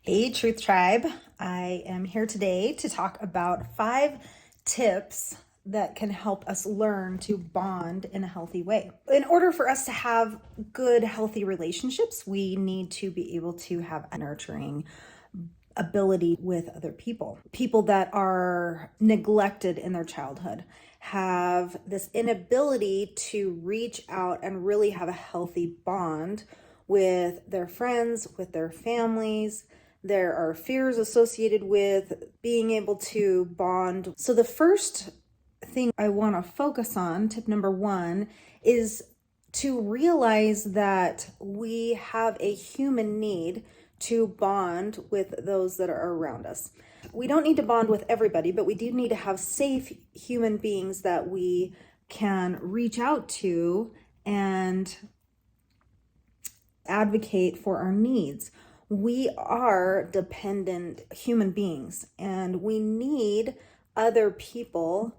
Hey, Truth Tribe. I am here today to talk about 5 tips that can help us learn to bond in a healthy way. In order for us to have good, healthy relationships, we need to be able to have a nurturing ability with other people. People that are neglected in their childhood have this inability to reach out and really have a healthy bond with their friends, with their families. There are fears associated with being able to bond. So the first thing I want to focus on, tip number 1, is to realize that we have a human need to bond with those that are around us. We don't need to bond with everybody, but we do need to have safe human beings that we can reach out to and advocate for our needs. We are dependent human beings, and we need other people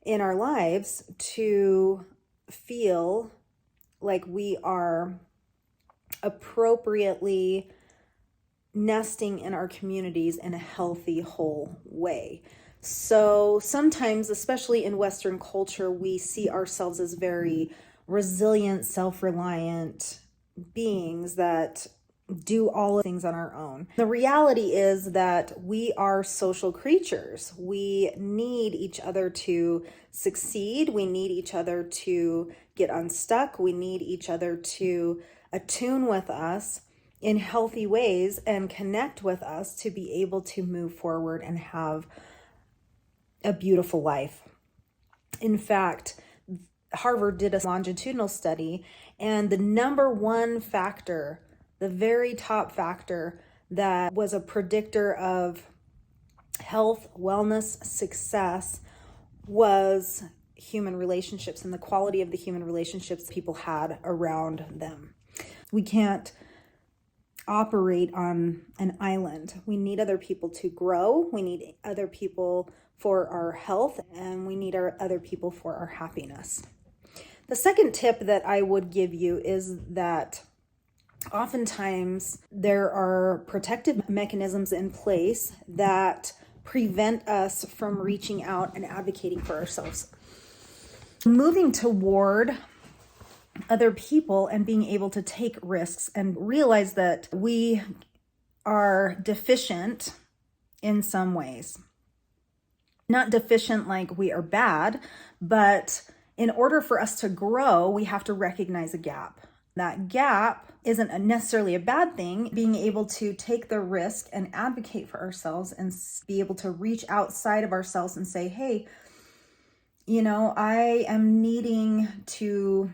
in our lives to feel like we are appropriately nesting in our communities in a healthy, whole way. So sometimes, especially in Western culture, we see ourselves as very resilient, self-reliant beings that do all things on our own. The reality is that we are social creatures. We need each other to succeed. We need each other to get unstuck. We need each other to attune with us in healthy ways and connect with us to be able to move forward and have a beautiful life. In fact, Harvard did a longitudinal study, and the number one factor, the very top factor that was a predictor of health, wellness, success was human relationships and the quality of the human relationships people had around them. We can't operate on an island. We need other people to grow. We need other people for our health, and we need other people for our happiness. The second tip that I would give you is that oftentimes there are protective mechanisms in place that prevent us from reaching out and advocating for ourselves. Moving toward other people and being able to take risks and realize that we are deficient in some ways. Not deficient like we are bad, but in order for us to grow, we have to recognize a gap. That gap isn't necessarily a bad thing. Being able to take the risk and advocate for ourselves and be able to reach outside of ourselves and say, hey, I am needing to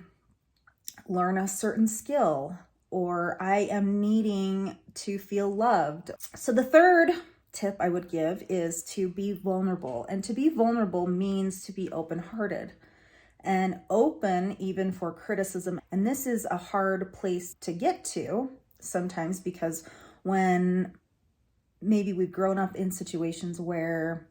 learn a certain skill, or I am needing to feel loved. So the third tip I would give is to be vulnerable. And to be vulnerable means to be open-hearted and open even for criticism. And this is a hard place to get to sometimes, because when maybe we've grown up in situations where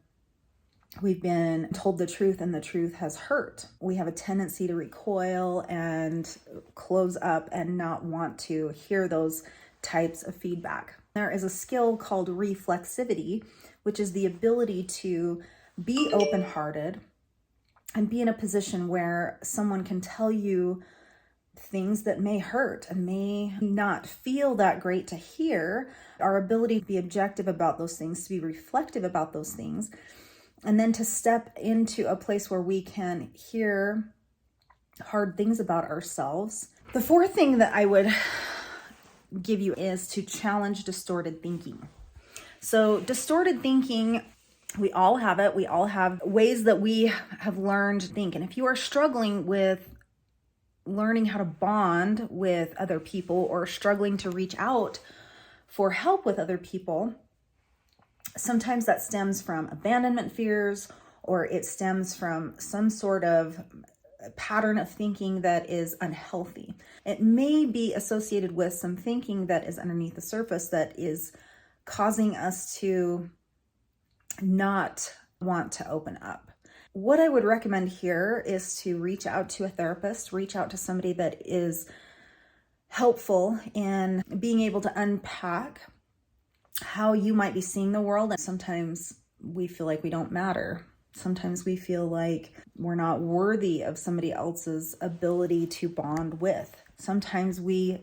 we've been told the truth and the truth has hurt, we have a tendency to recoil and close up and not want to hear those types of feedback. There is a skill called reflexivity, which is the ability to be open-hearted and be in a position where someone can tell you things that may hurt and may not feel that great to hear. Our ability to be objective about those things, to be reflective about those things, and then to step into a place where we can hear hard things about ourselves. The fourth thing that I would give you is to challenge distorted thinking. So distorted thinking, we all have it. We all have ways that we have learned to think. And if you are struggling with learning how to bond with other people or struggling to reach out for help with other people, sometimes that stems from abandonment fears, or it stems from some sort of pattern of thinking that is unhealthy. It may be associated with some thinking that is underneath the surface that is causing us to not want to open up. What I would recommend here is to reach out to a therapist, reach out to somebody that is helpful in being able to unpack how you might be seeing the world. And sometimes we feel like we don't matter. Sometimes we feel like we're not worthy of somebody else's ability to bond with. Sometimes we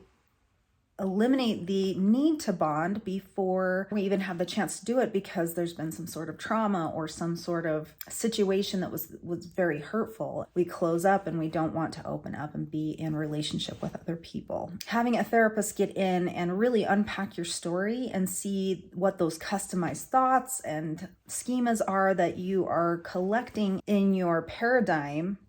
eliminate the need to bond before we even have the chance to do it because there's been some sort of trauma or some sort of situation that was very hurtful. We close up and we don't want to open up and be in relationship with other people. Having a therapist get in and really unpack your story and see what those customized thoughts and schemas are that you are collecting in your paradigm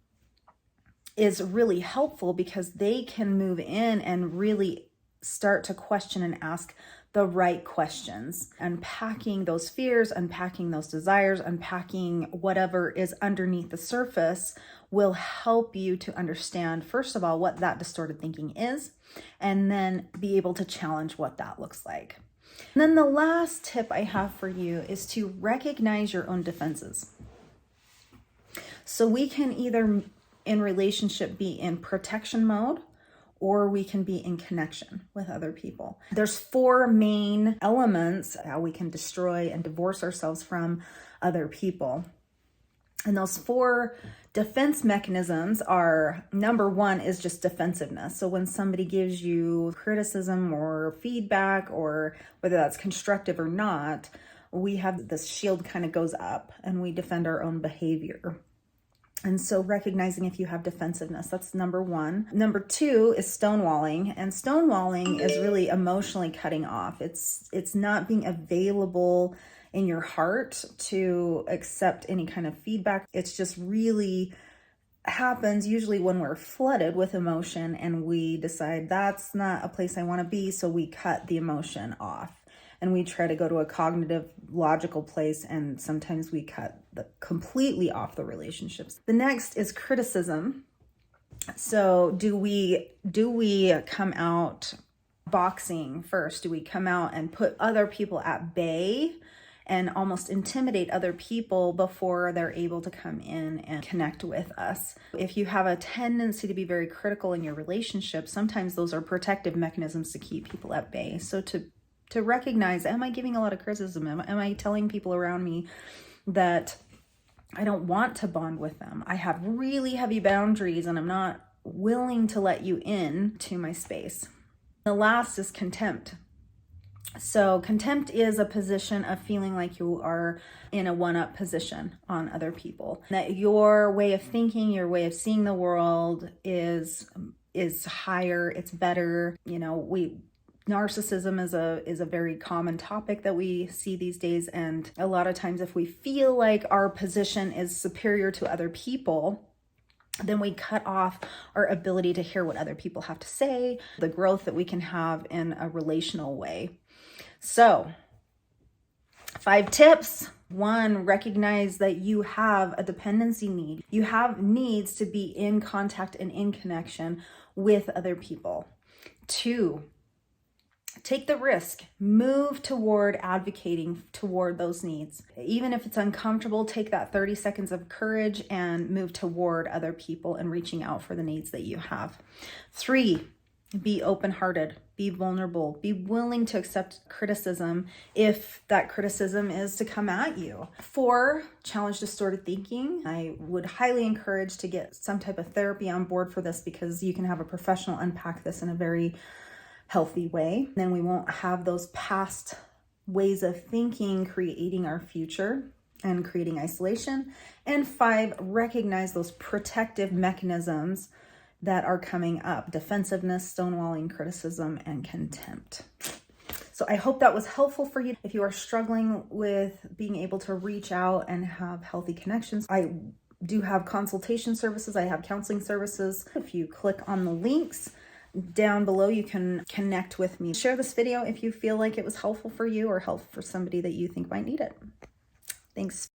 is really helpful, because they can move in and really start to question and ask the right questions, unpacking those fears, unpacking those desires, unpacking whatever is underneath the surface will help you to understand, first of all, what that distorted thinking is, and then be able to challenge what that looks like. And then the last tip I have for you is to recognize your own defenses. So we can either in relationship be in protection mode, or we can be in connection with other people. There's 4 main elements how we can destroy and divorce ourselves from other people. And those 4 defense mechanisms are, number 1 is just defensiveness. So when somebody gives you criticism or feedback, or whether that's constructive or not, we have this shield kind of goes up and we defend our own behavior. And so recognizing if you have defensiveness, that's number 1. Number 2 is stonewalling. And stonewalling is really emotionally cutting off. It's not being available in your heart to accept any kind of feedback. It's just really happens usually when we're flooded with emotion and we decide that's not a place I want to be. So we cut the emotion off. And we try to go to a cognitive, logical place, and sometimes we cut completely off the relationships. The next is criticism. So do we come out boxing first? Do we come out and put other people at bay and almost intimidate other people before they're able to come in and connect with us? If you have a tendency to be very critical in your relationship, sometimes those are protective mechanisms to keep people at bay. So to recognize, am I giving a lot of criticism? Am I telling people around me that I don't want to bond with them? I have really heavy boundaries and I'm not willing to let you in to my space. The last is contempt. So contempt is a position of feeling like you are in a one-up position on other people. That your way of thinking, your way of seeing the world is higher, it's better. Narcissism is a very common topic that we see these days, and a lot of times if we feel like our position is superior to other people, then we cut off our ability to hear what other people have to say, the growth that we can have in a relational way. So 5 tips. 1, recognize that you have a dependency need. You have needs to be in contact and in connection with other people. 2, take the risk, move toward advocating toward those needs. Even if it's uncomfortable, take that 30 seconds of courage and move toward other people and reaching out for the needs that you have. 3, be open-hearted, be vulnerable, be willing to accept criticism if that criticism is to come at you. 4, challenge distorted thinking. I would highly encourage to get some type of therapy on board for this, because you can have a professional unpack this in a very healthy way. Then we won't have those past ways of thinking creating our future and creating isolation. And 5, recognize those protective mechanisms that are coming up: defensiveness, stonewalling, criticism, and contempt. So I hope that was helpful for you. If you are struggling with being able to reach out and have healthy connections, I do have consultation services. I have counseling services. If you click on the links down below, you can connect with me. Share this video if you feel like it was helpful for you or helpful for somebody that you think might need it. Thanks.